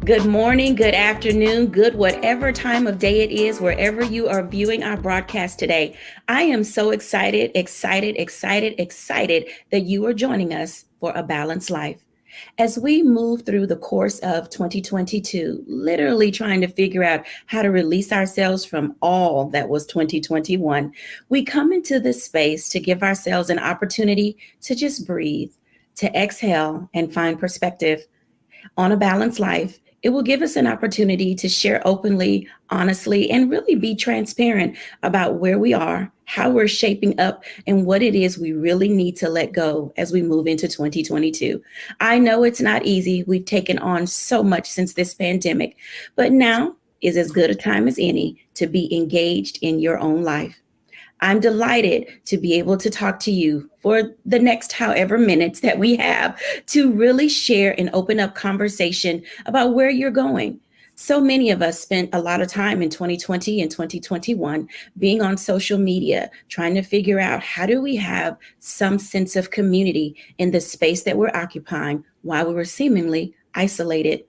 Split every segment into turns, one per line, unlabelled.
Good morning, good afternoon, good whatever time of day it is, wherever you are viewing our broadcast today. I am so excited that you are joining us for A Balanced Life. As we move through the course of 2022, literally trying to figure out how to release ourselves from all that was 2021, we come into this space to give ourselves an opportunity to just breathe, to exhale, and find perspective. On A Balanced Life, it will give us an opportunity to share openly, honestly, and really be transparent about where we are, how we're shaping up, and what it is we really need to let go as we move into 2022. I know it's not easy. We've taken on so much since this pandemic, but now is as good a time as any to be engaged in your own life. I'm delighted to be able to talk to you for the next however minutes that we have to really share and open up conversation about where you're going. So many of us spent a lot of time in 2020 and 2021 being on social media, trying to figure out how do we have some sense of community in the space that we're occupying while we were seemingly isolated.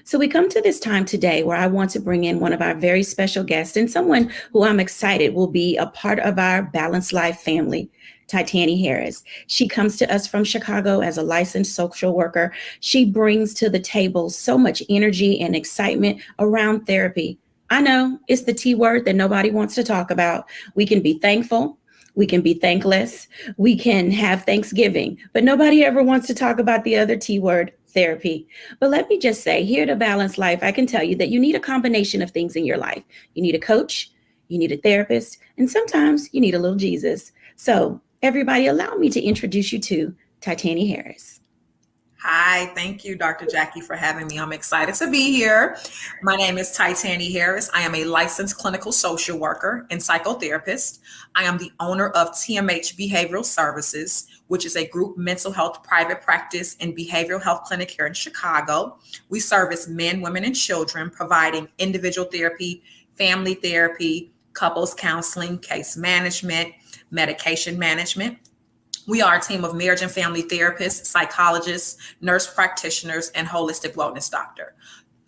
So we come to this time today where I want to bring in one of our very special guests and someone who I'm excited will be a part of our Balanced Life family. Titani Harris. She comes to us from Chicago as a licensed social worker. She brings to the table so much energy and excitement around therapy. I know it's the T word that nobody wants to talk about. We can be thankful. We can be thankless. We can have Thanksgiving, but nobody ever wants to talk about the other T word, therapy. But let me just say, here to Balance Life, I can tell you that you need a combination of things in your life. You need a coach, you need a therapist, and sometimes you need a little Jesus. So, everybody, allow me to introduce you to Titani Harris.
Hi, thank you, Dr. Jacquie, for having me. I'm excited to be here. My name is Titani Harris. I am a licensed clinical social worker and psychotherapist. I am the owner of TMH Behavioral Services, which is a group mental health private practice and behavioral health clinic here in Chicago. We service men, women, and children, providing individual therapy, family therapy, couples counseling, case management, medication management. We are a team of marriage and family therapists, psychologists, nurse practitioners, and holistic wellness doctor.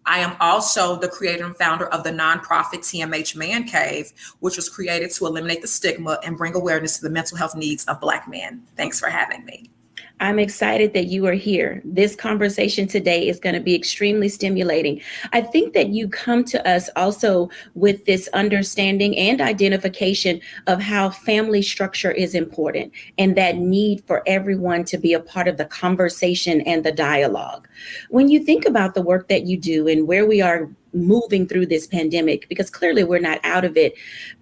I am also the creator and founder of the nonprofit TMH Man Cave, which was created to eliminate the stigma and bring awareness to the mental health needs of Black men. Thanks for having me.
I'm excited that you are here. This conversation today is going to be extremely stimulating. I think that you come to us also with this understanding and identification of how family structure is important and that need for everyone to be a part of the conversation and the dialogue. When you think about the work that you do and where we are moving through this pandemic, because clearly we're not out of it,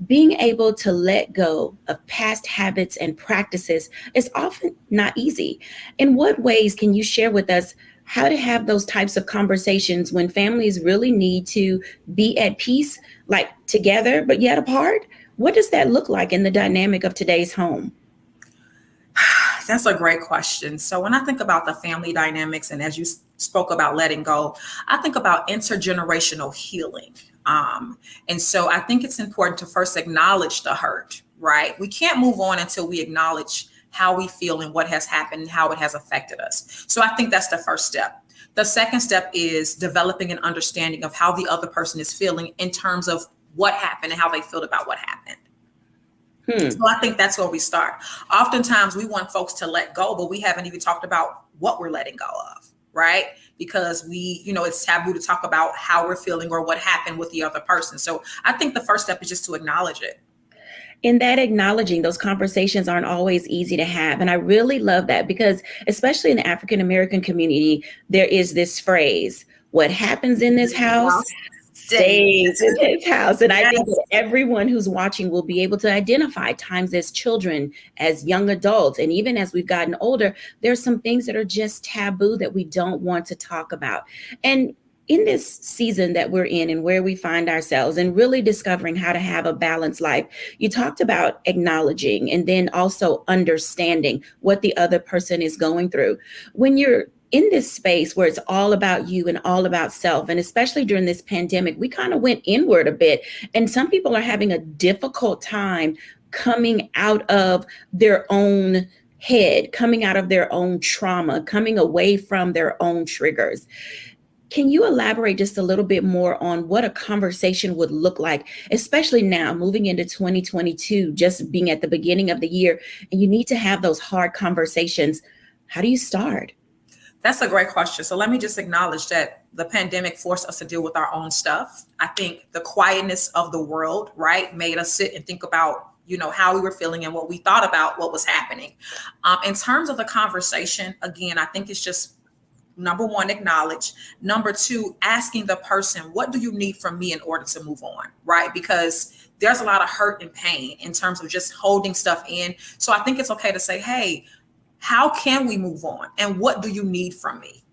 being able to let go of past habits and practices is often not easy. In what ways can you share with us how to have those types of conversations when families really need to be at peace, like together, but yet apart? What does that look like in the dynamic of today's home?
That's a great question. So when I think about the family dynamics, and as you spoke about letting go, I think about intergenerational healing. And so I think it's important to first acknowledge the hurt, right? We can't move on until we acknowledge how we feel and what has happened and how it has affected us. So I think that's the first step. The second step is developing an understanding of how the other person is feeling in terms of what happened and how they feel about what happened. So I think that's where we start. Oftentimes we want folks to let go, but we haven't even talked about what we're letting go of, right? Because it's taboo to talk about how we're feeling or what happened with the other person. So I think the first step is just to acknowledge it.
In that acknowledging, those conversations aren't always easy to have. And I really love that because especially in the African American community, there is this phrase, what happens in this house stays in this house. And I think that everyone who's watching will be able to identify times as children, as young adults, and even as we've gotten older, there's some things that are just taboo that we don't want to talk about. And in this season that we're in and where we find ourselves and really discovering how to have a balanced life, you talked about acknowledging and then also understanding what the other person is going through. When you're in this space where it's all about you and all about self, and especially during this pandemic, we kind of went inward a bit. And some people are having a difficult time coming out of their own head, coming out of their own trauma, coming away from their own triggers. Can you elaborate just a little bit more on what a conversation would look like, especially now moving into 2022, just being at the beginning of the year, and you need to have those hard conversations? How do you start?
That's a great question. So let me just acknowledge that the pandemic forced us to deal with our own stuff. I think the quietness of the world, right, made us sit and think about, how we were feeling and what we thought about what was happening. In terms of the conversation, again, I think it's just number one, acknowledge. Number two, asking the person, what do you need from me in order to move on, right? Because there's a lot of hurt and pain in terms of just holding stuff in. So I think it's okay to say, hey, how can we move on? And what do you need from me?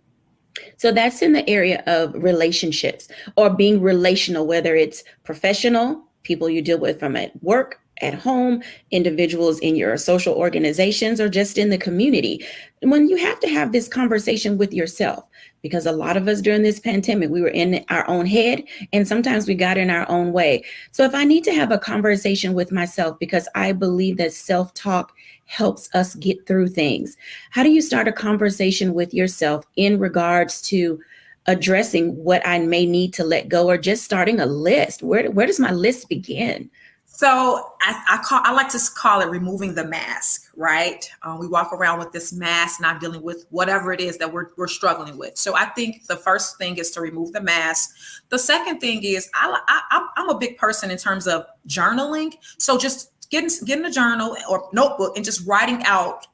So that's in the area of relationships or being relational, whether it's professional, people you deal with from at work, at home, individuals in your social organizations, or just in the community. When you have to have this conversation with yourself, because a lot of us during this pandemic, we were in our own head and sometimes we got in our own way. So if I need to have a conversation with myself, because I believe that self-talk helps us get through things, how do you start a conversation with yourself in regards to addressing what I may need to let go, or just starting a list? Where does my list begin?
So I like to call it removing the mask, right? We walk around with this mask, not dealing with whatever it is that we're struggling with. So I think the first thing is to remove the mask. The second thing is I'm a big person in terms of journaling. So just getting a journal or notebook and just writing out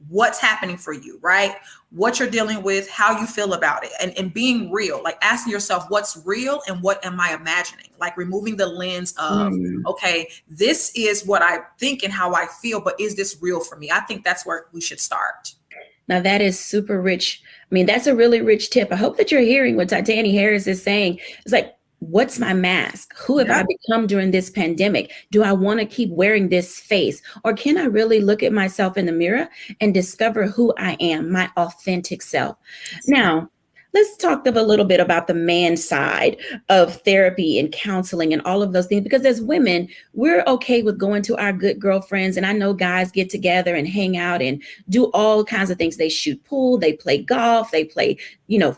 what's happening for you, right? What you're dealing with, how you feel about it, and being real, like asking yourself what's real and what am I imagining? Like removing the lens of, okay, this is what I think and how I feel, but is this real for me? I think that's where we should start.
Now that is super rich. I mean, that's a really rich tip. I hope that you're hearing what Titani Harris is saying. It's like, what's my mask? Who have I become during this pandemic? Do I want to keep wearing this face? Or can I really look at myself in the mirror and discover who I am, my authentic self? Now, let's talk a little bit about the man side of therapy and counseling and all of those things, because as women, we're okay with going to our good girlfriends. And I know guys get together and hang out and do all kinds of things. They shoot pool, they play golf, they play,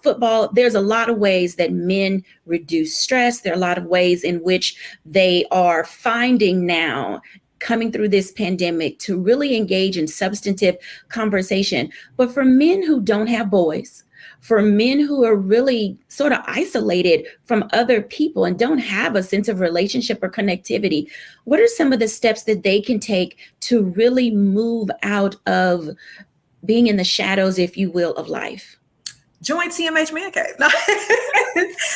football. There's a lot of ways that men reduce stress. There are a lot of ways in which they are finding now, coming through this pandemic, to really engage in substantive conversation. But for men who don't have boys, for men who are really sort of isolated from other people and don't have a sense of relationship or connectivity, what are some of the steps that they can take to really move out of being in the shadows, if you will, of life?
Join TMH Man Cave.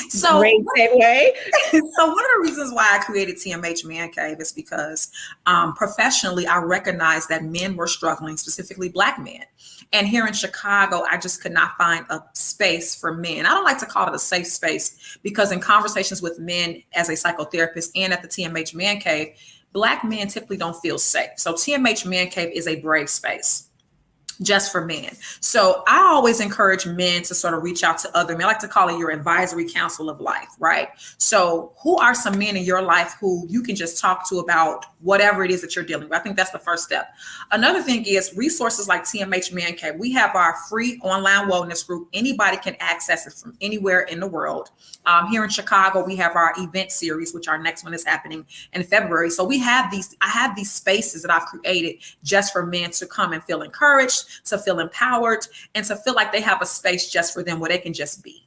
So great segue.
So one of the reasons why I created TMH Man Cave is because professionally, I recognized that men were struggling, specifically Black men. And here in Chicago, I just could not find a space for men. I don't like to call it a safe space, because in conversations with men as a psychotherapist and at the TMH Man Cave, Black men typically don't feel safe. So TMH Man Cave is a brave space just for men. So I always encourage men to sort of reach out to other men. I like to call it your advisory council of life, right? So who are some men in your life who you can just talk to about whatever it is that you're dealing with? I think that's the first step. Another thing is resources like TMH Man Cave. We have our free online wellness group. Anybody can access it from anywhere in the world. Here in Chicago, we have our event series, which our next one is happening in February. So I have these spaces that I've created just for men to come and feel encouraged, to feel empowered, and to feel like they have a space just for them where they can just be.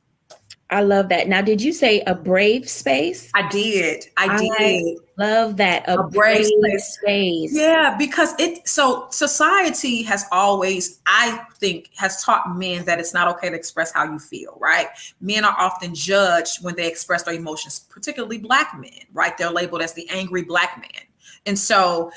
I love that. Now, did you say a brave space?
I did. I
love that. A brave space.
Yeah, because society has always, I think, has taught men that it's not okay to express how you feel, right? Men are often judged when they express their emotions, particularly Black men, right? They're labeled as the angry Black man. And so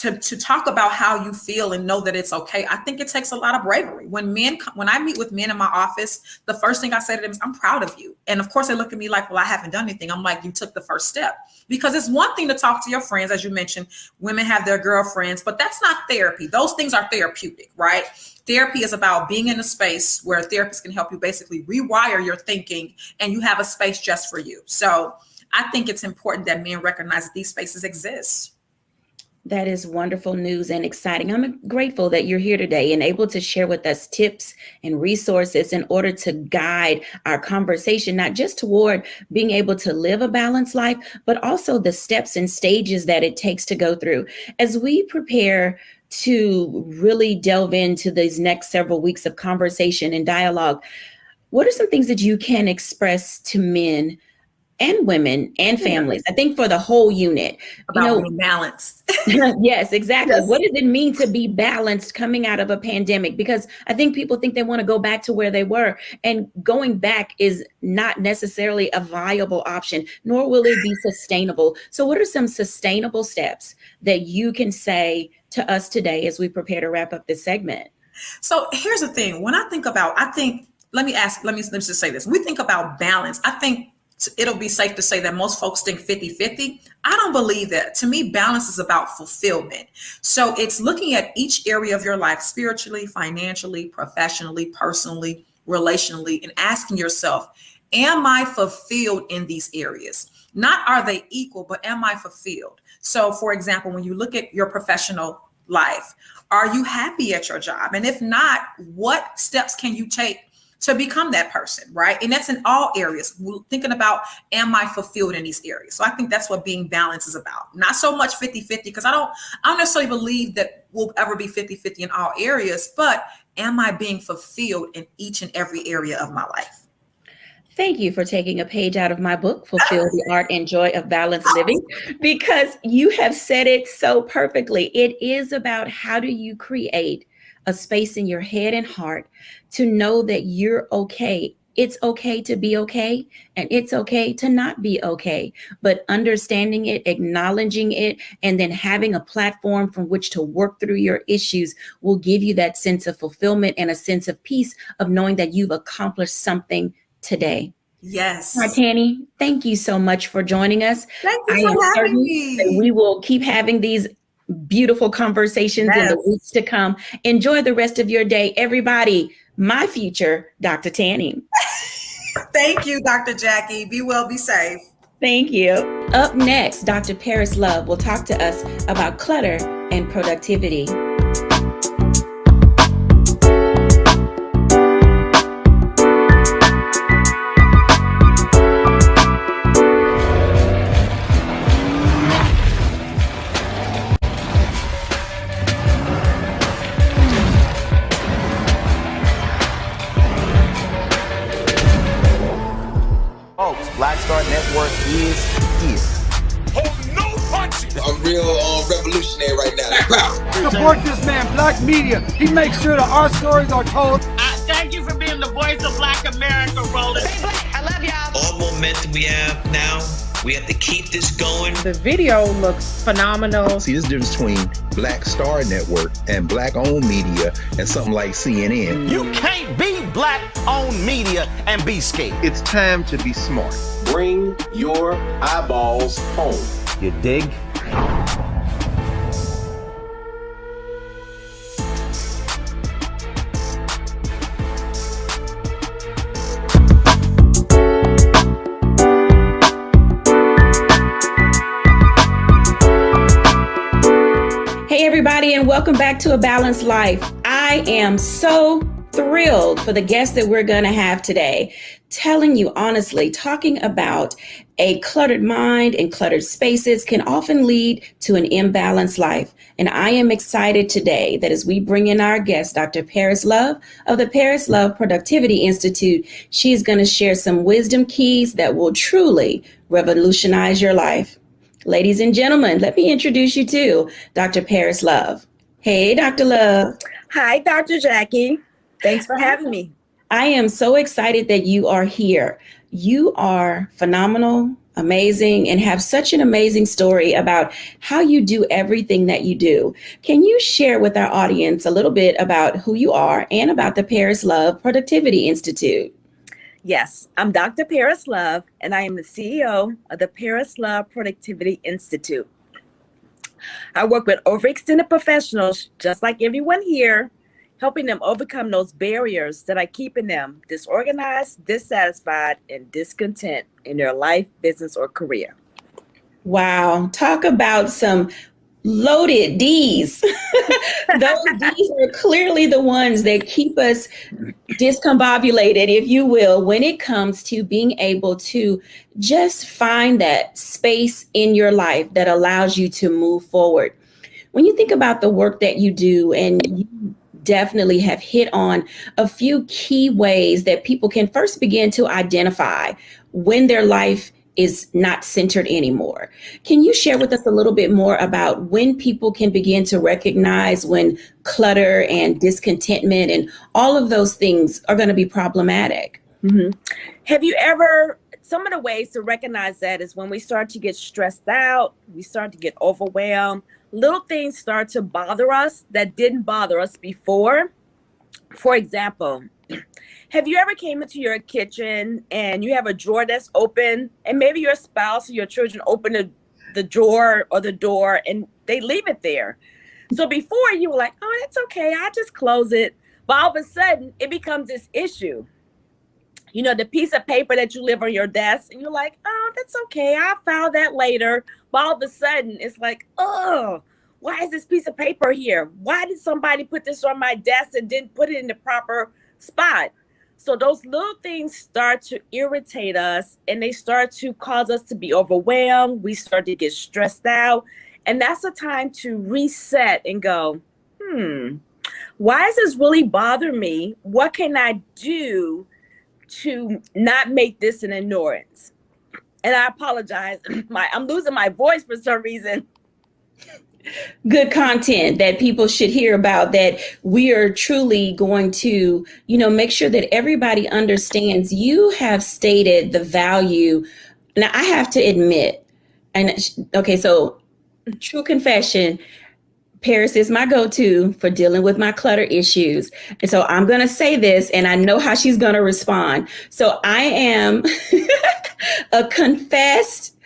to talk about how you feel and know that it's okay, I think it takes a lot of bravery. When I meet with men in my office, the first thing I say to them is, I'm proud of you. And of course they look at me like, well, I haven't done anything. I'm like, you took the first step. Because it's one thing to talk to your friends, as you mentioned, women have their girlfriends, but that's not therapy. Those things are therapeutic, right? Therapy is about being in a space where a therapist can help you basically rewire your thinking, and you have a space just for you. So I think it's important that men recognize that these spaces exist.
That is wonderful news and exciting. I'm grateful that you're here today and able to share with us tips and resources in order to guide our conversation, not just toward being able to live a balanced life, but also the steps and stages that it takes to go through. As we prepare to really delve into these next several weeks of conversation and dialogue, what are some things that you can express to men and women and families? I think for the whole unit,
About being balanced.
yes, exactly.
Yes.
What does it mean to be balanced coming out of a pandemic? Because I think people think they want to go back to where they were, and going back is not necessarily a viable option, nor will it be sustainable. So what are some sustainable steps that you can say to us today as we prepare to wrap up this segment?
So here's the thing. When let me just say this. We think about balance. I think it'll be safe to say that most folks think 50-50. I don't believe that. To me, balance is about fulfillment. So it's looking at each area of your life, spiritually, financially, professionally, personally, relationally, and asking yourself, am I fulfilled in these areas? Not are they equal, but am I fulfilled? So for example, when you look at your professional life, are you happy at your job? And if not, what steps can you take to become that person, right? And that's in all areas. We're thinking about, am I fulfilled in these areas? So I think that's what being balanced is about. Not so much 50-50, because I don't necessarily believe that we'll ever be 50-50 in all areas, but am I being fulfilled in each and every area of my life?
Thank you for taking a page out of my book, Fulfill the Art and Joy of Balanced Living, because you have said it so perfectly. It is about how do you create a space in your head and heart to know that you're okay. It's okay to be okay, and it's okay to not be okay. But understanding it, acknowledging it, and then having a platform from which to work through your issues will give you that sense of fulfillment and a sense of peace of knowing that you've accomplished something today.
Yes.
Titani, thank you so much for joining us.
Thank you for having me.
That we will keep having these beautiful conversations in the weeks to come. Enjoy the rest of your day, everybody. My future, Dr. Tanny.
Thank you, Dr. Jackie. Be well, be safe.
Thank you. Up next, Dr. Paris Love will talk to us about clutter and productivity.
Black Star Network is here.
Hold no punches.
I'm real revolutionary right now.
Support this man, Black Media. He makes sure that our stories are told.
Thank you for being the voice of Black America, Roland.
Stay black. I love y'all.
All momentum we have now, we have to keep this going.
The video looks phenomenal.
See, this difference between Black Star Network and Black-owned media and something like CNN.
You can't be Black-owned media and be scared.
It's time to be smart.
Bring your eyeballs home.
You dig?
Hey, everybody, and welcome back to A Balanced Life. I am so thrilled for the guest that we're going to have today. Telling you honestly, talking about a cluttered mind and cluttered spaces can often lead to an imbalanced life. And I am excited today that as we bring in our guest, Dr. Paris Love of the Paris Love Productivity Institute, she's going to share some wisdom keys that will truly revolutionize your life. Ladies and gentlemen, let me introduce you to Dr. Paris Love. Hey, Dr. Love.
Hi, Dr. Jackie. Thanks for having me.
I am so excited that you are here. You are phenomenal, amazing, and have such an amazing story about how you do everything that you do. Can you share with our audience a little bit about who you are and about the Paris Love Productivity Institute?
Yes, I'm Dr. Paris Love, and I am the CEO of the Paris Love Productivity Institute. I work with overextended professionals, just like everyone here, helping them overcome those barriers that are keeping them disorganized, dissatisfied, and discontent in their life, business, or career.
Wow. Talk about some loaded D's. Those D's are clearly the ones that keep us discombobulated, if you will, when it comes to being able to just find that space in your life that allows you to move forward. When you think about the work that you do, and you definitely have hit on a few key ways that people can first begin to identify when their life is not centered anymore. Can you share with us a little bit more about when people can begin to recognize when clutter and discontentment and all of those things are going to be problematic?
Mm-hmm. Have you ever, some of the ways to recognize that is when we start to get stressed out, we start to get overwhelmed, little things start to bother us that didn't bother us before. For example, have you ever came into your kitchen and you have a drawer that's open, and maybe your spouse or your children open the drawer or the door and they leave it there? So before you were like, oh, that's okay, I'll just close it. But all of a sudden it becomes this issue. You know, the piece of paper that you leave on your desk, and you're like, oh, that's okay, I'll file that later. But all of a sudden it's like, oh, why is this piece of paper here? Why did somebody put this on my desk and didn't put it in the proper spot? So those little things start to irritate us, and they start to cause us to be overwhelmed. We start to get stressed out. And that's a time to reset and go, why does this really bother me? What can I do to not make this an annoyance? And I apologize. I'm losing my voice for some reason.
Good content that people should hear about, that we are truly going to, make sure that everybody understands. You have stated the value. Now, I have to admit, so true confession, Paris is my go-to for dealing with my clutter issues. And so I'm going to say this, and I know how she's going to respond. So I am a confessed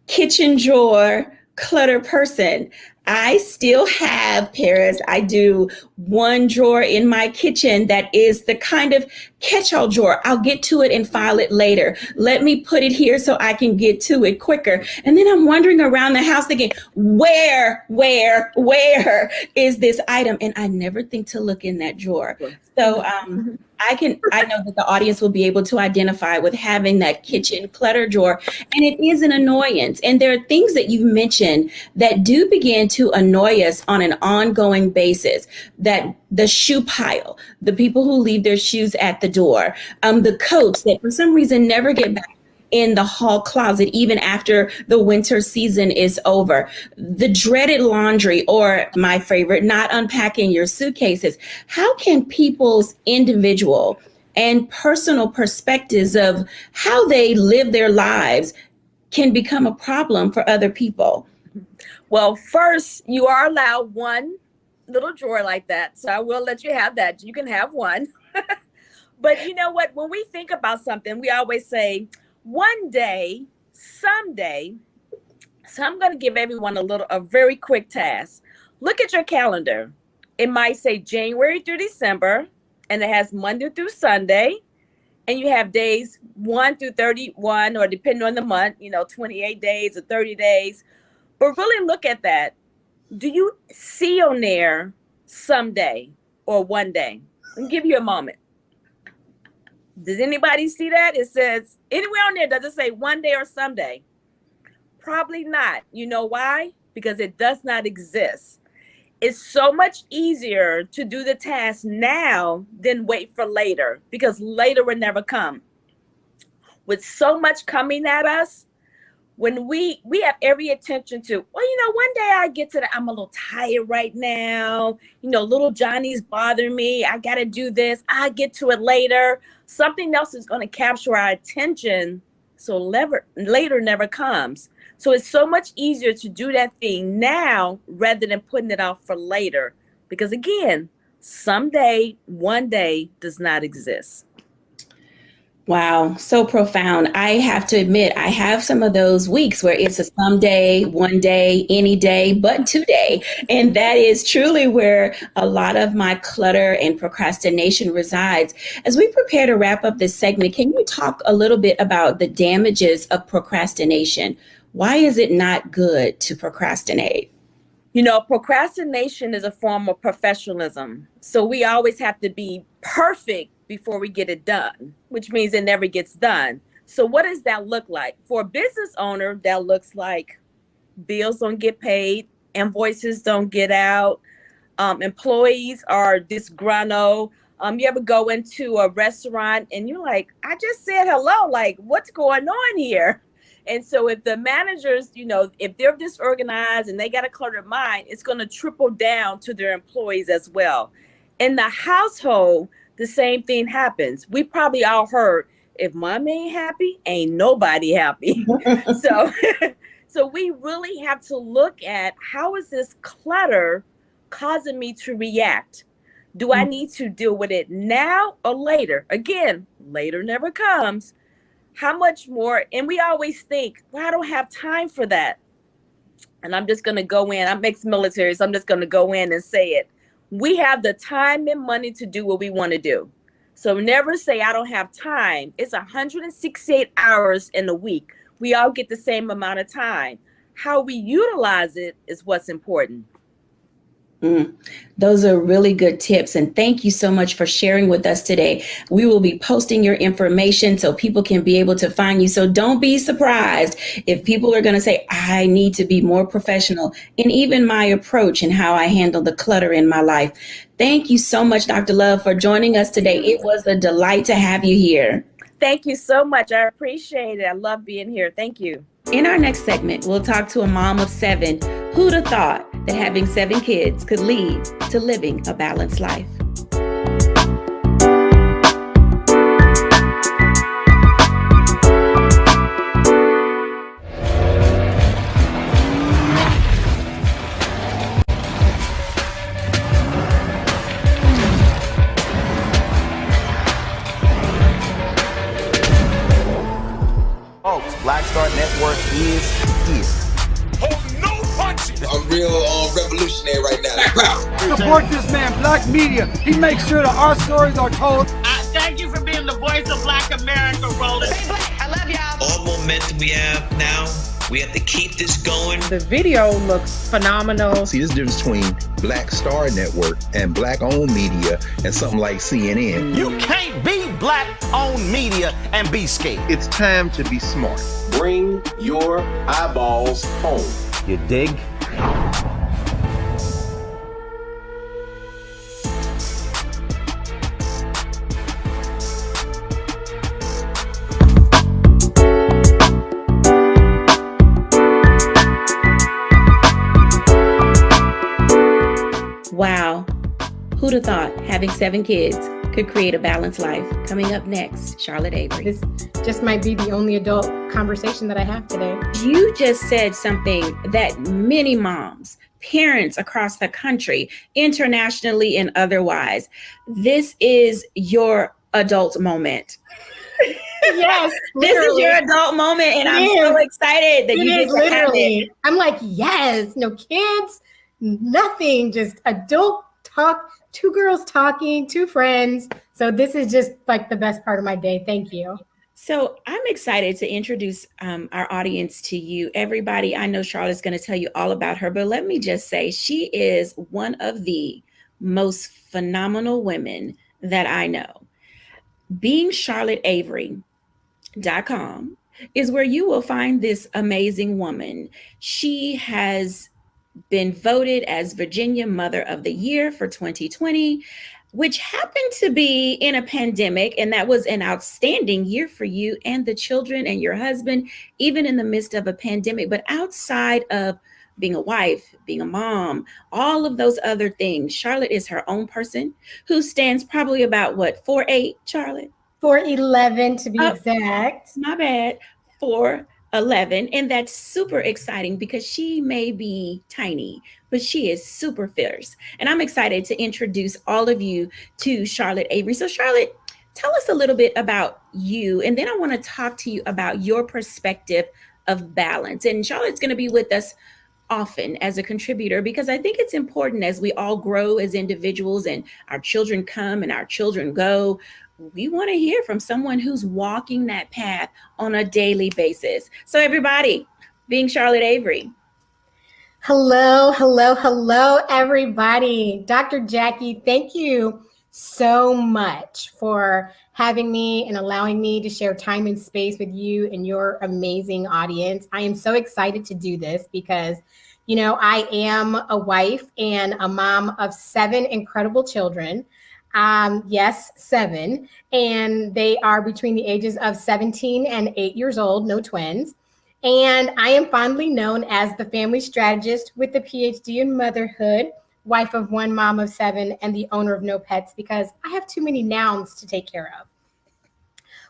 kitchen drawer clutter person. I still have, Paris, I do one drawer in my kitchen that is the kind of catch-all drawer. I'll get to it and file it later. Let me put it here so I can get to it quicker. And then I'm wandering around the house thinking, where is this item? And I never think to look in that drawer. So I know that the audience will be able to identify with having that kitchen clutter drawer. And it is an annoyance. And there are things that you've mentioned that do begin to annoy us on an ongoing basis. That the shoe pile, the people who leave their shoes at the door, the coats that for some reason never get back in the hall closet, even after the winter season is over, the dreaded laundry, or my favorite, not unpacking your suitcases. How can people's individual and personal perspectives of how they live their lives can become a problem for other people?
Well, first, you are allowed one little drawer like that. So I will let you have that. You can have one. But you know what? When we think about something, we always say, one day, someday. So I'm going to give everyone a very quick task. Look at your calendar. It might say January through December, and it has Monday through Sunday, and you have days 1 through 31, or depending on the month, 28 days or 30 days. But really look at that. Do you see on there someday or one day? I'll give you a moment. Does anybody see that? It says anywhere on there, does it say one day or someday? Probably not. You know why? Because it does not exist. It's so much easier to do the task now than wait for later, because later will never come. With so much coming at us, when we have every attention to, one day I get to that, I'm a little tired right now, little Johnny's bothering me, I got to do this, I get to it later. Something else is going to capture our attention, so later never comes. So it's so much easier to do that thing now rather than putting it off for later. Because again, someday, one day does not exist.
Wow, so profound. I have to admit, I have some of those weeks where it's a someday, one day, any day, but today. And that is truly where a lot of my clutter and procrastination resides. As we prepare to wrap up this segment, can you talk a little bit about the damages of procrastination? Why is it not good to procrastinate?
You know, procrastination is a form of professionalism. So we always have to be perfect before we get it done, which means it never gets done. So what does that look like? For a business owner, that looks like bills don't get paid, invoices don't get out, employees are disgruntled. You ever go into a restaurant and you're like, I just said hello, like what's going on here? And so if the managers, you know, if they're disorganized and they got a cluttered mind, it's going to trickle down to their employees as well. In the household, the same thing happens. We probably all heard, if mom ain't happy, ain't nobody happy. So so we really have to look at, how is this clutter causing me to react? Do I need to deal with it now or later? Again, later never comes. How much more? And we always think, well, I don't have time for that. And I'm just going to go in. I'm ex-military, so I'm just going to go in and say it. We have the time and money to do what we want to do. So never say I don't have time. It's 168 hours in a week. We all get the same amount of time. How we utilize it is what's important.
Those are really good tips. And thank you so much for sharing with us today. We will be posting your information so people can be able to find you. So don't be surprised if people are going to say, I need to be more professional in even my approach and how I handle the clutter in my life. Thank you so much, Dr. Love, for joining us today. It was a delight to have you here.
Thank you so much. I appreciate it. I love being here. Thank you.
In our next segment, we'll talk to a mom of 7. Who'd have thought that having 7 kids could lead to living a balanced life?
Folks, Black Star Network is here.
I'm real revolutionary right now.
Support this man, Black Media. He makes sure that our stories are told.
Thank you for being the voice of Black America, Roland.
Stay black. I love y'all. All momentum we have now, we have to keep this going.
The video looks phenomenal.
See, there's a difference between Black Star Network and Black-owned media and something like CNN.
You can't be Black-owned media and be scared.
It's time to be smart.
Bring your eyeballs home.
You dig?
Wow. Who'd have thought having 7 kids could create a balanced life? Coming up next, Charlotte Avery.
This just might be the only adult conversation that I have today.
You just said something that many moms, parents across the country, internationally and otherwise, this is your adult moment.
Yes,
this is your adult moment, and I'm so excited that you get to have it.
I'm like, yes, no kids, nothing, just adult talk, 2 girls talking, 2 friends. So this is just like the best part of my day. Thank you.
So I'm excited to introduce our audience to you. Everybody, I know Charlotte's going to tell you all about her, but let me just say she is one of the most phenomenal women that I know. Being CharlotteAvery.com is where you will find this amazing woman. She has been voted as Virginia Mother of the Year for 2020, which happened to be in a pandemic. And that was an outstanding year for you and the children and your husband, even in the midst of a pandemic. But outside of being a wife, being a mom, all of those other things, Charlotte is her own person who stands probably about what, 4'8", Charlotte?
4'11" to be exact.
My bad, 4'11", and that's super exciting because she may be tiny, but she is super fierce. And I'm excited to introduce all of you to Charlotte Avery. So Charlotte, tell us a little bit about you, and then I want to talk to you about your perspective of balance. And Charlotte's going to be with us often as a contributor, because I think it's important as we all grow as individuals and our children come and our children go. We want to hear from someone who's walking that path on a daily basis. So everybody, being Charlotte Avery.
Hello, hello, hello, everybody. Dr. Jackie, thank you so much for having me and allowing me to share time and space with you and your amazing audience. I am so excited to do this because, you know, I am a wife and a mom of 7 incredible children. Yes, 7. And they are between the ages of 17 and 8 years old, no twins. And I am fondly known as the family strategist with a PhD in motherhood, wife of 1, mom of 7, and the owner of no pets because I have too many nouns to take care of.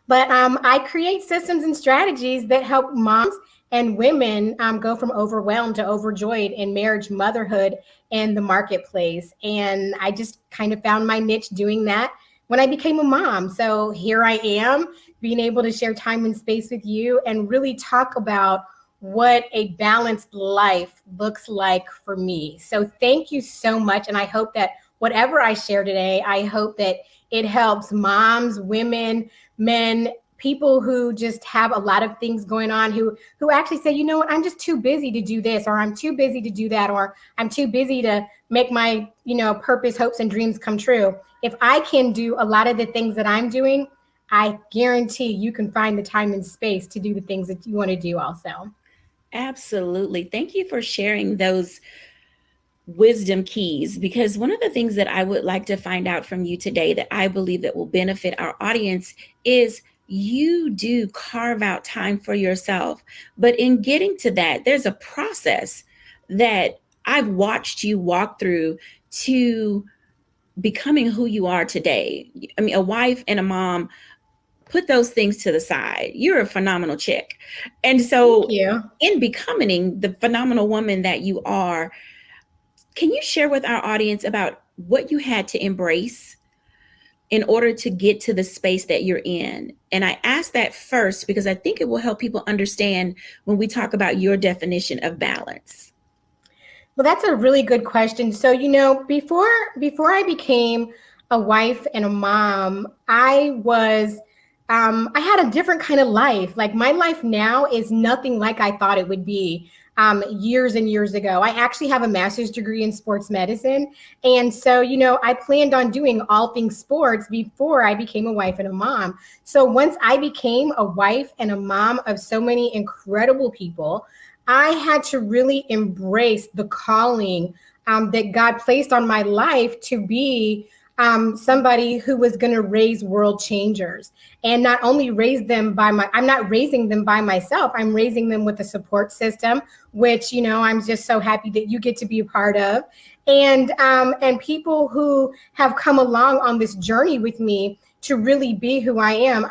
But I create systems and strategies that help moms and women go from overwhelmed to overjoyed in marriage, motherhood, and the marketplace. And I just kind of found my niche doing that when I became a mom. So here I am, being able to share time and space with you and really talk about what a balanced life looks like for me. So thank you so much. And I hope that whatever I share today, I hope that it helps moms, women, men, people who just have a lot of things going on, who actually say, you know what, I'm just too busy to do this, or I'm too busy to do that, or I'm too busy to make my, you know, purpose, hopes, and dreams come true. If I can do a lot of the things that I'm doing, I guarantee you can find the time and space to do the things that you want to do also.
Absolutely. Thank you for sharing those wisdom keys, because one of the things that I would like to find out from you today that I believe that will benefit our audience is you do carve out time for yourself. But in getting to that, there's a process that I've watched you walk through to becoming who you are today. I mean, a wife and a mom, put those things to the side. You're a phenomenal chick. And so in becoming the phenomenal woman that you are, can you share with our audience about what you had to embrace in order to get to the space that you're in? And I ask that first because I think it will help people understand when we talk about your definition of balance.
Well, that's a really good question. So, you know, before I became a wife and a mom, I had a different kind of life. Like my life now is nothing like I thought it would be years and years ago. I actually have a master's degree in sports medicine. And so, you know, I planned on doing all things sports before I became a wife and a mom. So once I became a wife and a mom of so many incredible people, I had to really embrace the calling that God placed on my life to be somebody who was going to raise world changers, and not only raise them I'm not raising them by myself. I'm raising them with a support system, which, you know, I'm just so happy that you get to be a part of, and people who have come along on this journey with me to really be who I am.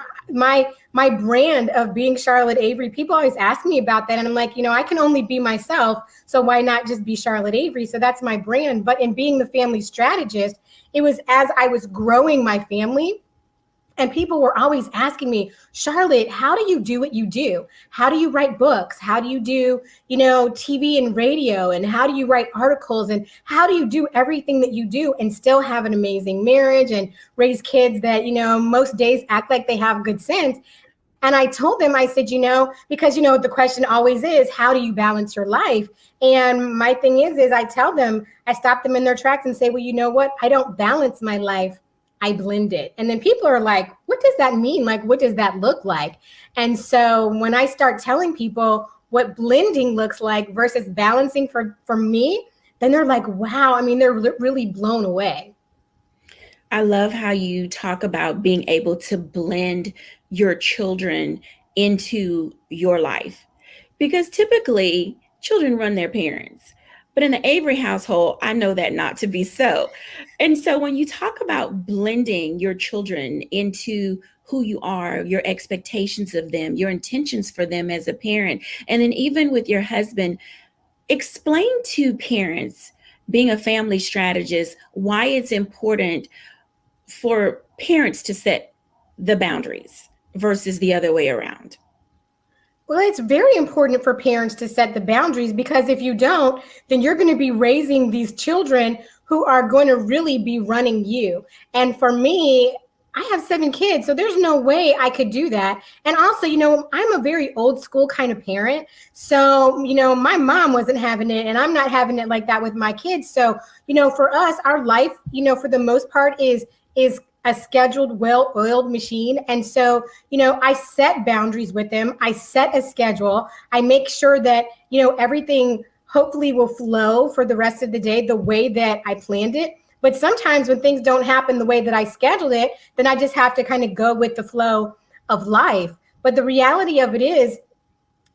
My brand of being Charlotte Avery, people always ask me about that. And I'm like, you know, I can only be myself. So why not just be Charlotte Avery? So that's my brand. But in being the family strategist, it was as I was growing my family, and people were always asking me, Charlotte, how do you do what you do? How do you write books? How do you do, you know, TV and radio? And how do you write articles? And how do you do everything that you do and still have an amazing marriage and raise kids that, you know, most days act like they have good sense? And I told them, I said, you know, because, you know, the question always is, how do you balance your life? And my thing is I tell them, I stop them in their tracks and say, well, you know what? I don't balance my life. I blend it. And then people are like, what does that mean? Like, what does that look like? And so when I start telling people what blending looks like versus balancing for me, then they're like, wow. I mean, they're really blown away.
I love how you talk about being able to blend your children into your life, because typically children run their parents. But in the Avery household, I know that not to be so. And so when you talk about blending your children into who you are, your expectations of them, your intentions for them as a parent, and then even with your husband, explain to parents, being a family strategist, why it's important for parents to set the boundaries versus the other way around.
Well, it's very important for parents to set the boundaries, because if you don't, then you're going to be raising these children who are going to really be running you. And for me, I have 7 kids, so there's no way I could do that. And also, I'm a very old school kind of parent. So, my mom wasn't having it, and I'm not having it like that with my kids. So, for us, our life, for the most part is a scheduled, well-oiled machine. And so, I set boundaries with them. I set a schedule. I make sure that, everything hopefully will flow for the rest of the day the way that I planned it. But sometimes when things don't happen the way that I scheduled it, then I just have to kind of go with the flow of life. But the reality of it is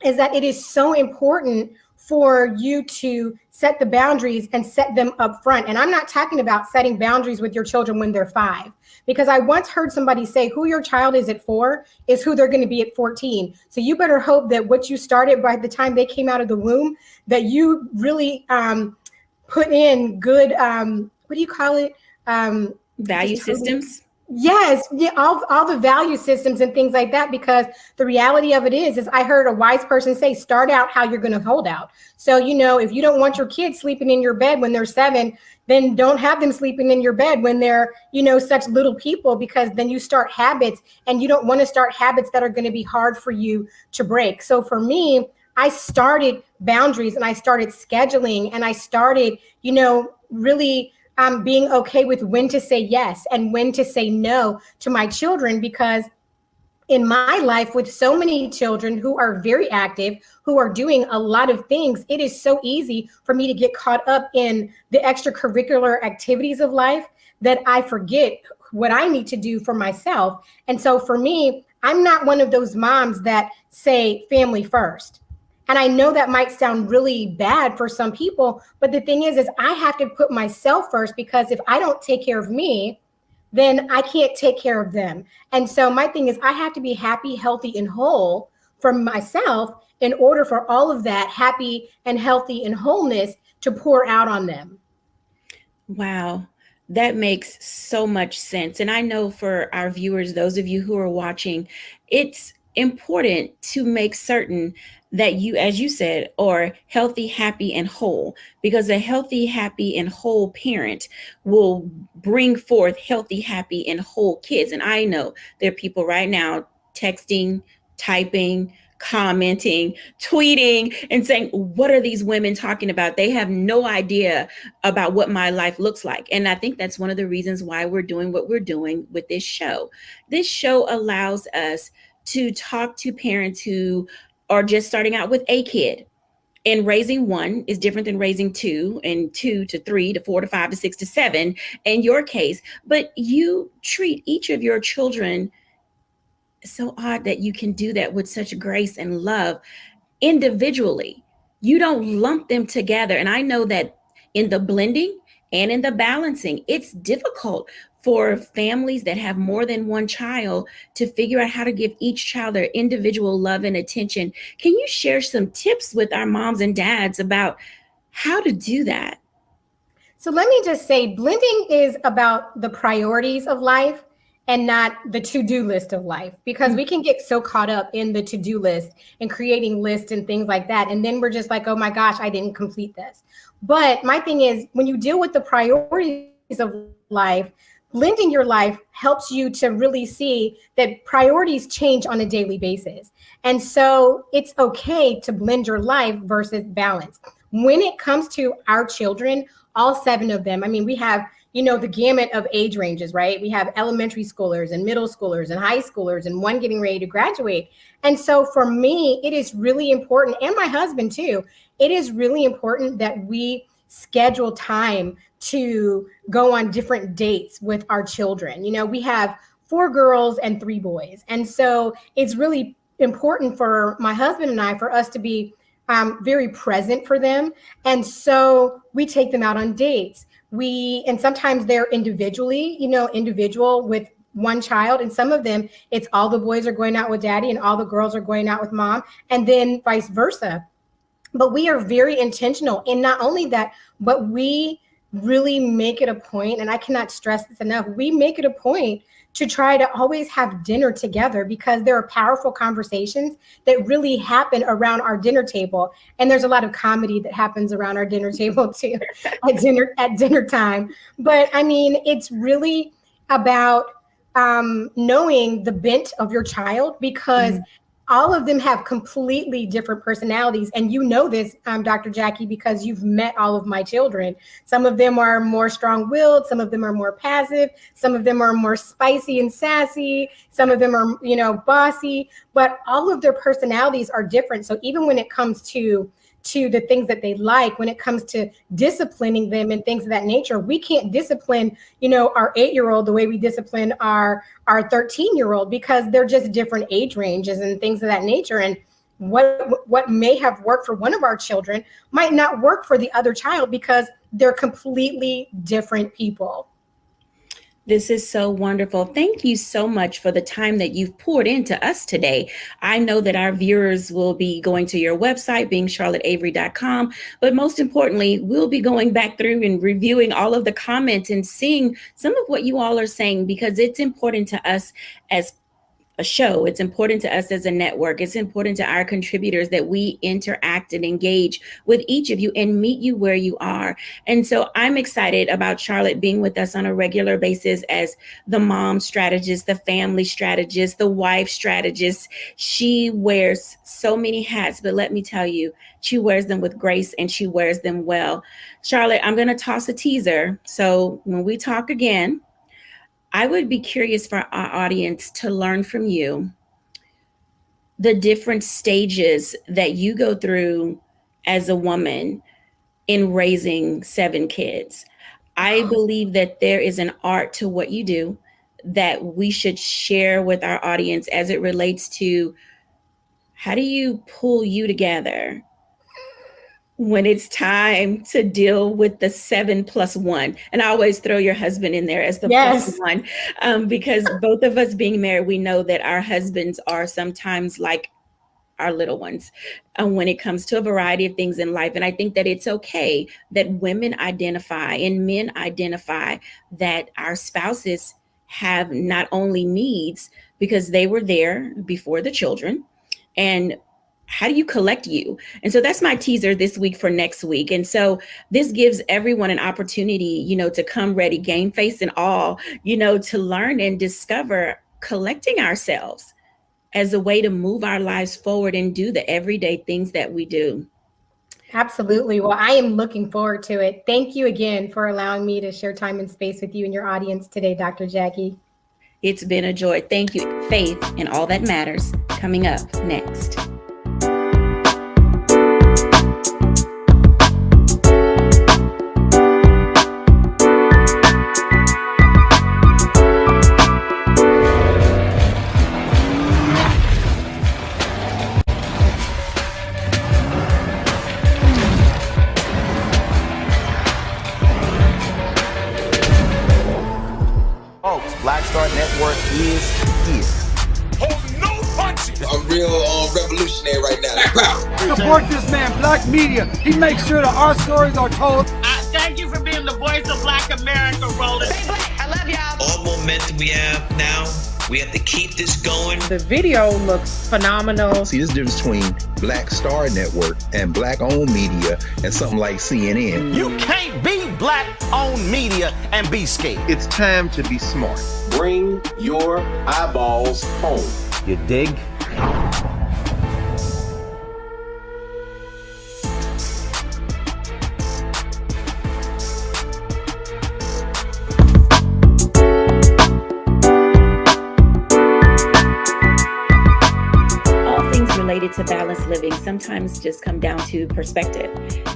that it is so important for you to set the boundaries and set them up front. And I'm not talking about setting boundaries with your children when they're 5, because I once heard somebody say who your child is at 4 is who they're going to be at 14. So you better hope that what you started by the time they came out of the womb, that you really put in good, what do you call it?
Value systems.
Yes, yeah, all the value systems and things like that, because the reality of it is I heard a wise person say, start out how you're going to hold out. So, if you don't want your kids sleeping in your bed when they're 7, then don't have them sleeping in your bed when they're, such little people, because then you start habits, and you don't want to start habits that are going to be hard for you to break. So for me, I started boundaries, and I started scheduling, and I started, really being okay with when to say yes and when to say no to my children, because in my life with so many children who are very active, who are doing a lot of things, it is so easy for me to get caught up in the extracurricular activities of life that I forget what I need to do for myself. And so for me, I'm not one of those moms that say family first. And I know that might sound really bad for some people, but the thing is I have to put myself first, because if I don't take care of me, then I can't take care of them. And so my thing is I have to be happy, healthy, and whole for myself in order for all of that happy and healthy and wholeness to pour out on them.
Wow. That makes so much sense. And I know for our viewers, those of you who are watching, it's important to make certain that you, as you said, are healthy, happy, and whole, because a healthy, happy, and whole parent will bring forth healthy, happy, and whole kids. And I know there are people right now texting, typing, commenting, tweeting, and saying, what are these women talking about? They have no idea about what my life looks like. And I think that's one of the reasons why we're doing what we're doing with this show. This show allows us to talk to parents who are just starting out with a kid. And raising one is different than raising 2, and 2 to 3 to 4 to 5 to 6 to 7 in your case. But you treat each of your children so odd that you can do that with such grace and love individually. You don't lump them together. And I know that in the blending and in the balancing, it's difficult for families that have more than one child to figure out how to give each child their individual love and attention. Can you share some tips with our moms and dads about how to do that?
So let me just say, blending is about the priorities of life and not the to-do list of life, because we can get so caught up in the to-do list and creating lists and things like that. And then we're just like, oh my gosh, I didn't complete this. But my thing is, when you deal with the priorities of life, blending your life helps you to really see that priorities change on a daily basis. And so it's okay to blend your life versus balance. When it comes to our children, all 7 of them, I mean, we have, the gamut of age ranges, right? We have elementary schoolers and middle schoolers and high schoolers and one getting ready to graduate. And so for me, it is really important, and my husband too, it is really important that we schedule time to go on different dates with our children. We have 4 girls and 3 boys. And so it's really important for my husband and I, for us to be very present for them. And so we take them out on dates. And sometimes they're individually, individual with one child. And some of them, it's all the boys are going out with daddy and all the girls are going out with mom, and then vice versa. But we are very intentional. And not only that, but we really make it a point, and I cannot stress this enough, we make it a point to try to always have dinner together, because there are powerful conversations that really happen around our dinner table. And there's a lot of comedy that happens around our dinner table too, at dinner time. But I mean, it's really about knowing the bent of your child, because all of them have completely different personalities. And you know this, Dr. Jackie, because you've met all of my children. Some of them are more strong-willed. Some of them are more passive. Some of them are more spicy and sassy. Some of them are, bossy. But all of their personalities are different. So even when it comes to the things that they like, when it comes to disciplining them and things of that nature, we can't discipline, our 8-year-old the way we discipline our 13-year-old, because they're just different age ranges and things of that nature. And what may have worked for one of our children might not work for the other child, because they're completely different people.
This is so wonderful. Thank you so much for the time that you've poured into us today. I know that our viewers will be going to your website, beingcharlotteavery.com, but most importantly, we'll be going back through and reviewing all of the comments and seeing some of what you all are saying, because it's important to us as a show. It's important to us as a network. It's important to our contributors that we interact and engage with each of you and meet you where you are. And so I'm excited about Charlotte being with us on a regular basis as the mom strategist, the family strategist, the wife strategist. She wears so many hats, but let me tell you, she wears them with grace and she wears them well. Charlotte, I'm going to toss a teaser. So when we talk again, I would be curious for our audience to learn from you the different stages that you go through as a woman in raising 7 kids. I believe that there is an art to what you do that we should share with our audience as it relates to how do you pull you together when it's time to deal with the 7+1. And I always throw your husband in there as the +1, because both of us being married, we know that our husbands are sometimes like our little ones when it comes to a variety of things in life. And I think that it's okay that women identify and men identify that our spouses have not only needs because they were there before the children, and how do you collect you? And so that's my teaser this week for next week. And so this gives everyone an opportunity, to come ready, game face and all, to learn and discover collecting ourselves as a way to move our lives forward and do the everyday things that we do.
Absolutely. Well, I am looking forward to it. Thank you again for allowing me to share time and space with you and your audience today, Dr. Jackie.
It's been a joy. Thank you. Faith and All That Matters coming up next.
Black Star Network is here.
Hold no punches. I'm real revolutionary right now. Black power.
Support this man, Black media. He makes sure that our stories are told.
Thank you for being the voice of Black America, Roland.
Stay black. I love y'all. All momentum we have now, we have to keep this going.
The video looks phenomenal.
See, this difference between Black Star Network and Black-owned media and something like CNN.
You can't be Black-owned media and be scared.
It's time to be smart. Bring your eyeballs home.
You dig?
Related to balanced living sometimes just come down to perspective.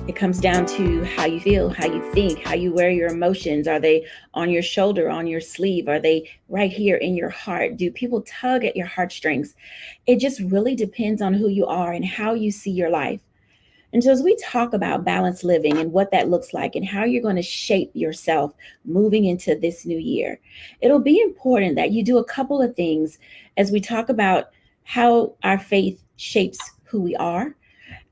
It comes down to how you feel, how you think, how you wear your emotions. Are they on your shoulder, on your sleeve? Are they right here in your heart? Do people tug at your heartstrings? It just really depends on who you are and how you see your life. And so as we talk about balanced living and what that looks like and how you're going to shape yourself moving into this new year, it'll be important that you do a couple of things as we talk about how our faith shapes who we are,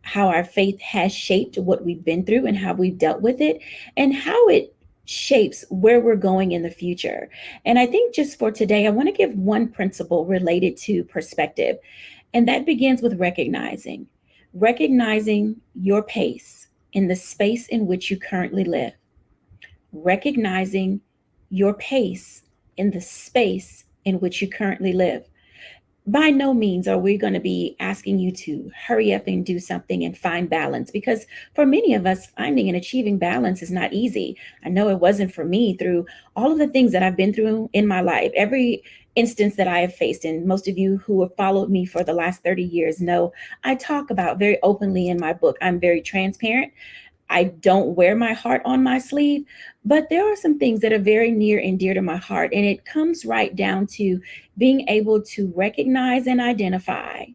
how our faith has shaped what we've been through and how we've dealt with it, and how it shapes where we're going in the future. And I think just for today, I want to give one principle related to perspective, and that begins with recognizing your pace in the space in which you currently live, recognizing your pace in the space in which you currently live. By no means are we going to be asking you to hurry up and do something and find balance, because for many of us, finding and achieving balance is not easy. I know it wasn't for me through all of the things that I've been through in my life, every instance that I have faced. And most of you who have followed me for the last 30 years know I talk about very openly in my book. I'm very transparent. I don't wear my heart on my sleeve, but there are some things that are very near and dear to my heart. And it comes right down to being able to recognize and identify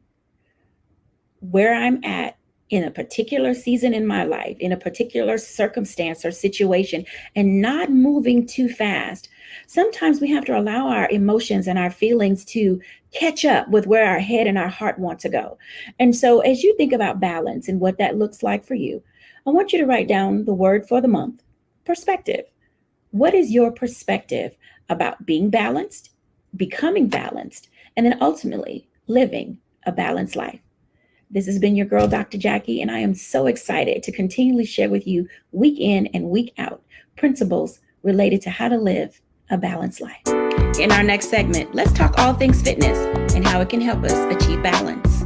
where I'm at in a particular season in my life, in a particular circumstance or situation, and not moving too fast. Sometimes we have to allow our emotions and our feelings to catch up with where our head and our heart want to go. And so as you think about balance and what that looks like for you, I want you to write down the word for the month: perspective. What is your perspective about being balanced, becoming balanced, and then ultimately living a balanced life? This has been your girl, Dr. Jacquie, and I am so excited to continually share with you week in and week out principles related to how to live a balanced life. In our next segment, let's talk all things fitness and how it can help us achieve balance.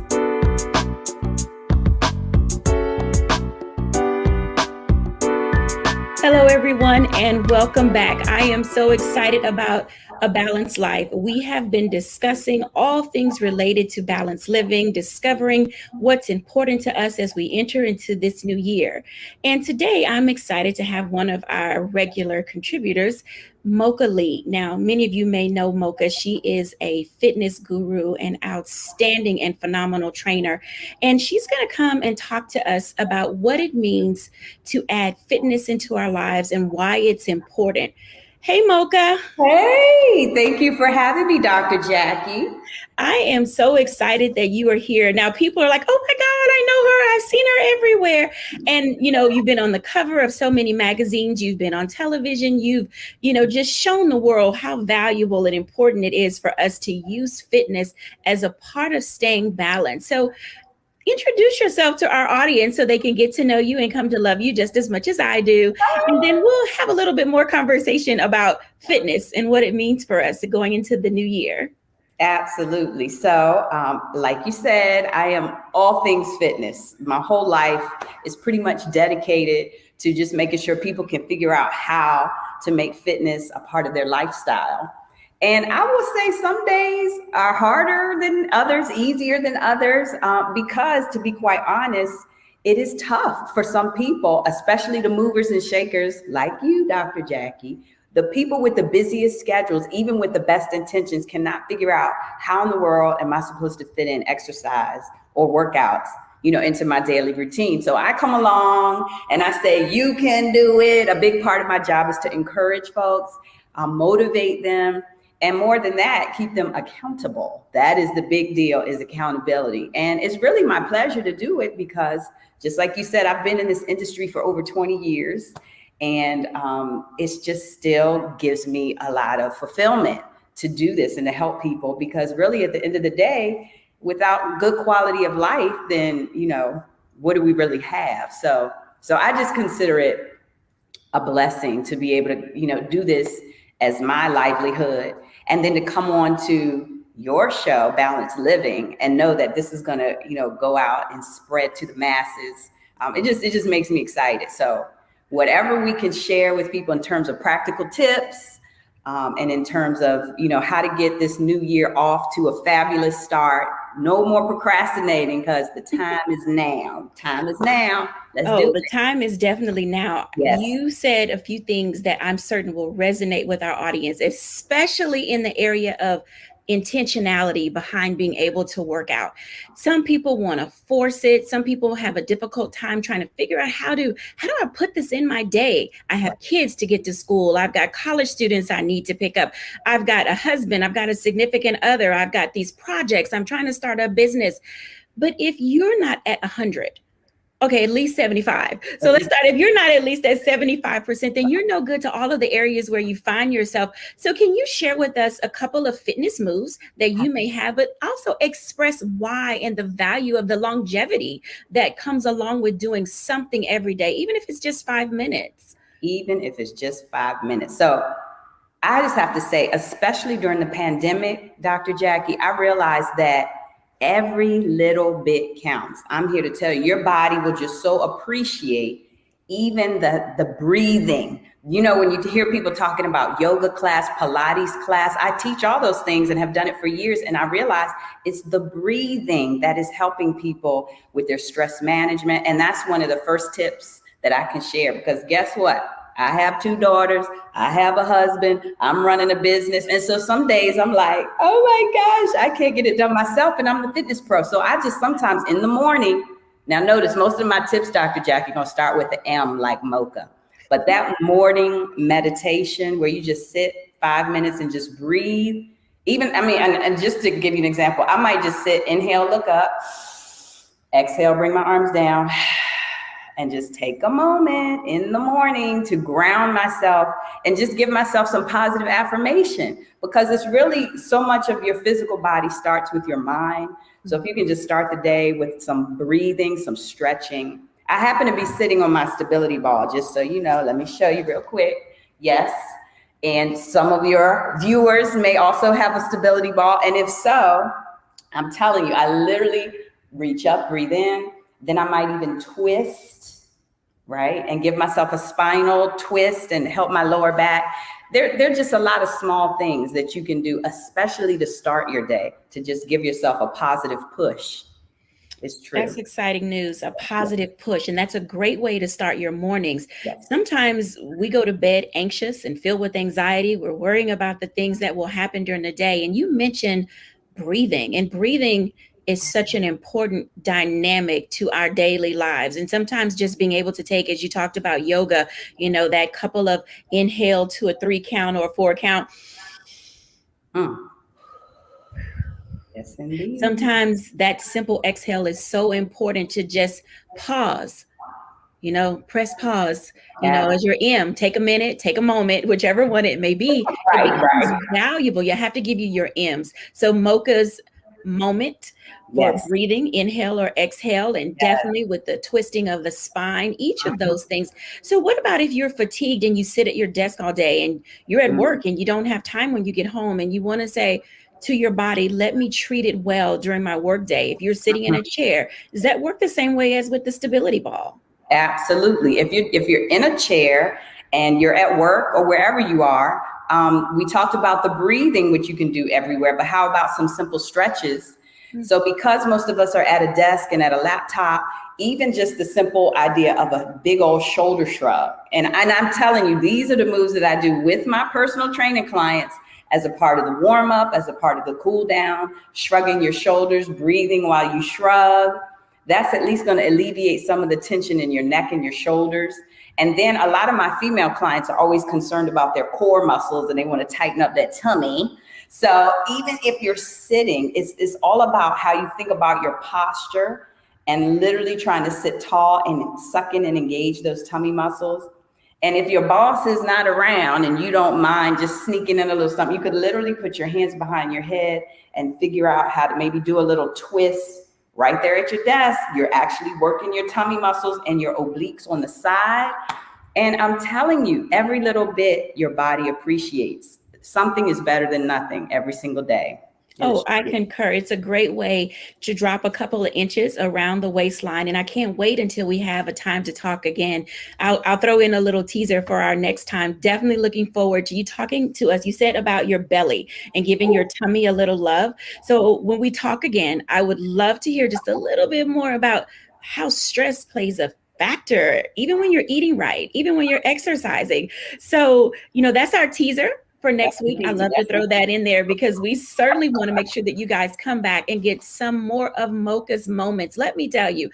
Hello, everyone, and welcome back. I am so excited about a balanced life. We have been discussing all things related to balanced living, discovering what's important to us as we enter into this new year. And today I'm excited to have one of our regular contributors, Mocha Lee. Now, many of you may know Mocha. She is a fitness guru, an outstanding and phenomenal trainer. And she's going to come and talk to us about what it means to add fitness into our lives and why it's important. Hey, Mocha.
Hey, thank you for having me, Dr. Jacquie.
I am so excited that you are here. Now, people are like, oh my God, I know her. I've seen her everywhere. And, you've been on the cover of so many magazines. You've been on television. You've, just shown the world how valuable and important it is for us to use fitness as a part of staying balanced. So introduce yourself to our audience so they can get to know you and come to love you just as much as I do. And then we'll have a little bit more conversation about fitness and what it means for us going into the new year.
Absolutely. So, like you said, I am all things fitness. My whole life is pretty much dedicated to just making sure people can figure out how to make fitness a part of their lifestyle. And I will say some days are harder than others, easier than others, because to be quite honest, it is tough for some people, especially the movers and shakers like you, Dr. Jacquie. The people with the busiest schedules, even with the best intentions, cannot figure out how in the world am I supposed to fit in exercise or workouts, into my daily routine. So I come along and I say, you can do it. A big part of my job is to encourage folks, motivate them. And more than that, keep them accountable. That is the big deal, is accountability. And it's really my pleasure to do it because, just like you said, I've been in this industry for over 20 years. And it's just still gives me a lot of fulfillment to do this and to help people, because really at the end of the day, without good quality of life, then, what do we really have? So I just consider it a blessing to be able to, do this as my livelihood, and then to come on to your show, Balanced Living, and know that this is going to, go out and spread to the masses. It just makes me excited. So whatever we can share with people in terms of practical tips, and in terms of, how to get this new year off to a fabulous start. No more procrastinating, because the time is now. Time is now. Let's do it.
The time is definitely now. Yes. You said a few things that I'm certain will resonate with our audience, especially in the area of intentionality behind being able to work out. Some people want to force it. Some people have a difficult time trying to figure out how do I put this in my day? I have kids to get to school. I've got college students I need to pick up. I've got a husband. I've got a significant other. I've got these projects. I'm trying to start a business. But if you're not at 100, okay, at least 75. So let's start. If you're not at least at 75%, then you're no good to all of the areas where you find yourself. So can you share with us a couple of fitness moves that you may have, but also express why and the value of the longevity that comes along with doing something every day, even if it's just 5 minutes?
Even if it's just 5 minutes. So I just have to say, especially during the pandemic, Dr. Jackie, I realized that every little bit counts. I'm here to tell you, your body will just so appreciate even the breathing. You know, when you hear people talking about yoga class, Pilates class, I teach all those things and have done it for years. And I realize it's the breathing that is helping people with their stress management. And that's one of the first tips that I can share, because guess what? I have 2 daughters. I have a husband. I'm running a business. And so some days I'm like, oh my gosh, I can't get it done myself. And I'm the fitness pro. So I just sometimes in the morning, now notice most of my tips, Dr. Jackie, going to start with the M like mocha. But that morning meditation where you just sit 5 minutes and just breathe. Even, I mean, and just to give you an example, I might just sit, inhale, look up, exhale, bring my arms down, and just take a moment in the morning to ground myself and just give myself some positive affirmation, because it's really so much of your physical body starts with your mind. So if you can just start the day with some breathing, some stretching. I happen to be sitting on my stability ball, just so you know. Let me show you real quick. Yes. And some of your viewers may also have a stability ball. And if so, I'm telling you, I literally reach up, breathe in, then I might even twist, right? And give myself a spinal twist and help my lower back. There are just a lot of small things that you can do, especially to start your day, to just give yourself a positive push. It's true.
That's exciting news, a positive push. And that's a great way to start your mornings.
Yes.
Sometimes we go to bed anxious and filled with anxiety. We're worrying about the things that will happen during the day. And you mentioned breathing, and breathing is such an important dynamic to our daily lives. And sometimes just being able to take, as you talked about yoga, you know, that couple of inhale to a 3 count or a 4 count.
Yes, indeed.
Sometimes that simple exhale is so important to just pause, you know, press pause, you know, as your M, take a minute, take a moment, whichever one it may be.
Right,
it becomes valuable. You have to give you your M's. So Mocha's moment for breathing, inhale or exhale, and definitely with the twisting of the spine, each of those things. So what about if you're fatigued and you sit at your desk all day and you're at work and you don't have time when you get home and you want to say to your body, let me treat it well during my work day? If you're sitting in a chair, does that work the same way as with the stability ball?
Absolutely. If you're in a chair and you're at work or wherever you are, we talked about the breathing, which you can do everywhere, but how about some simple stretches? So because most of us are at a desk and at a laptop, even just the simple idea of a big old shoulder shrug. And I'm telling you, these are the moves that I do with my personal training clients as a part of the warm up, as a part of the cool down, shrugging your shoulders, breathing while you shrug. That's at least going to alleviate some of the tension in your neck and your shoulders. And then a lot of my female clients are always concerned about their core muscles and they want to tighten up that tummy. So even if you're sitting, it's all about how you think about your posture and literally trying to sit tall and suck in and engage those tummy muscles. And if your boss is not around and you don't mind just sneaking in a little something, you could literally put your hands behind your head and figure out how to maybe do a little twist right there at your desk. You're actually working your tummy muscles and your obliques on the side. And I'm telling you, every little bit your body appreciates. Something is better than nothing every single day.
Oh, I concur. It's a great way to drop a couple of inches around the waistline. And I can't wait until we have a time to talk again. I'll throw in a little teaser for our next time. Definitely looking forward to you talking to us. You said about your belly and giving your tummy a little love. So when we talk again, I would love to hear just a little bit more about how stress plays a factor, even when you're eating right, even when you're exercising. So, you know, that's our teaser for next week. I love to throw that in there because we certainly want to make sure that you guys come back and get some more of Mocha's moments. Let me tell you,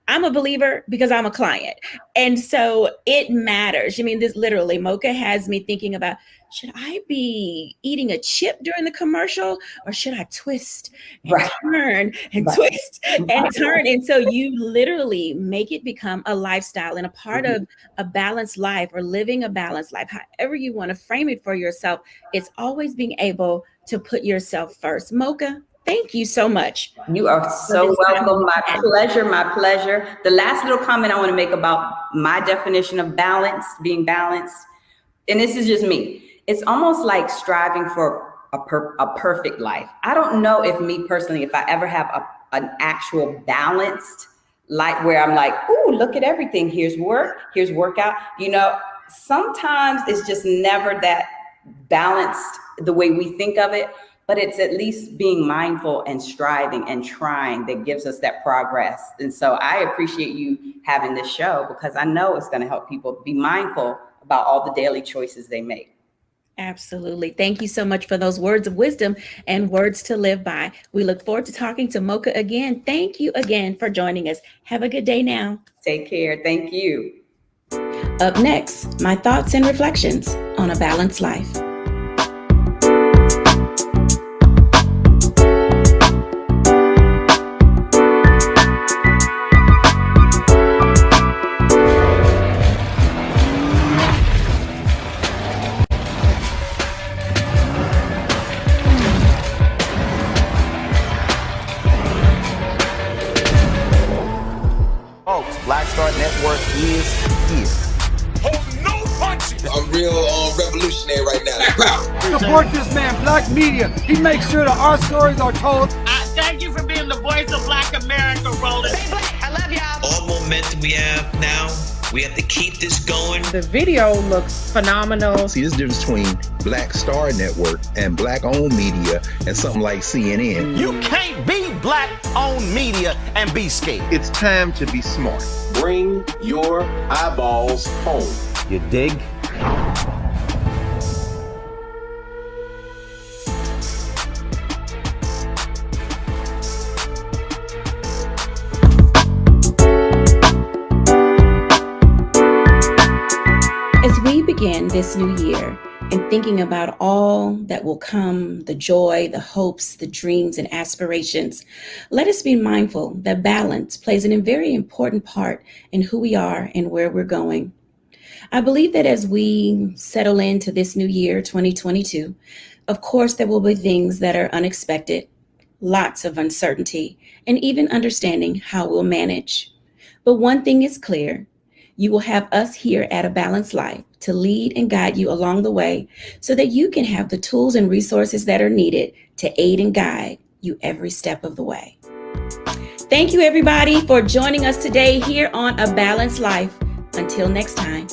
I'm a believer because I'm a client. And so it matters. I mean, this literally, Mocha has me thinking about, should I be eating a chip during the commercial or should I twist and turn and twist and turn? And so you literally make it become a lifestyle and a part of a balanced life or living a balanced life, however you want to frame it for yourself. It's always being able to put yourself first. Mocha, thank you so much.
You are so welcome. My pleasure. My pleasure. The last little comment I want to make about my definition of balance, being balanced, and this is just me, it's almost like striving for a perfect life. I don't know if me personally, if I ever have an actual balanced life where I'm like, ooh, look at everything. Here's work, here's workout. Sometimes it's just never that balanced the way we think of it, but it's at least being mindful and striving and trying that gives us that progress. And so I appreciate you having this show, because I know it's going to help people be mindful about all the daily choices they make.
Absolutely. Thank you so much for those words of wisdom and words to live by. We look forward to talking to Mocha again. Thank you again for joining us. Have a good day now.
Take care. Thank you.
Up next, my thoughts and reflections on a balanced life.
Folks, Black Star Network is here.
I'm real revolutionary right now. Pow.
Support this man, Black Media. He makes sure that our stories are told.
Thank you for being the voice of Black America, Roland.
Stay black. I love y'all. All momentum we have now, we have to keep this going.
The video looks phenomenal.
See, this difference between Black Star Network and Black-owned media and something like CNN.
You can't be Black-owned media and be scared.
It's time to be smart. Bring your eyeballs home.
You dig?
As we begin this new year and thinking about all that will come, the joy, the hopes, the dreams, and aspirations, let us be mindful that balance plays a very important part in who we are and where we're going. I believe that as we settle into this new year, 2022, of course, there will be things that are unexpected, lots of uncertainty, and even understanding how we'll manage. But one thing is clear. You will have us here at A Balanced Life to lead and guide you along the way so that you can have the tools and resources that are needed to aid and guide you every step of the way. Thank you, everybody, for joining us today here on A Balanced Life. Until next time.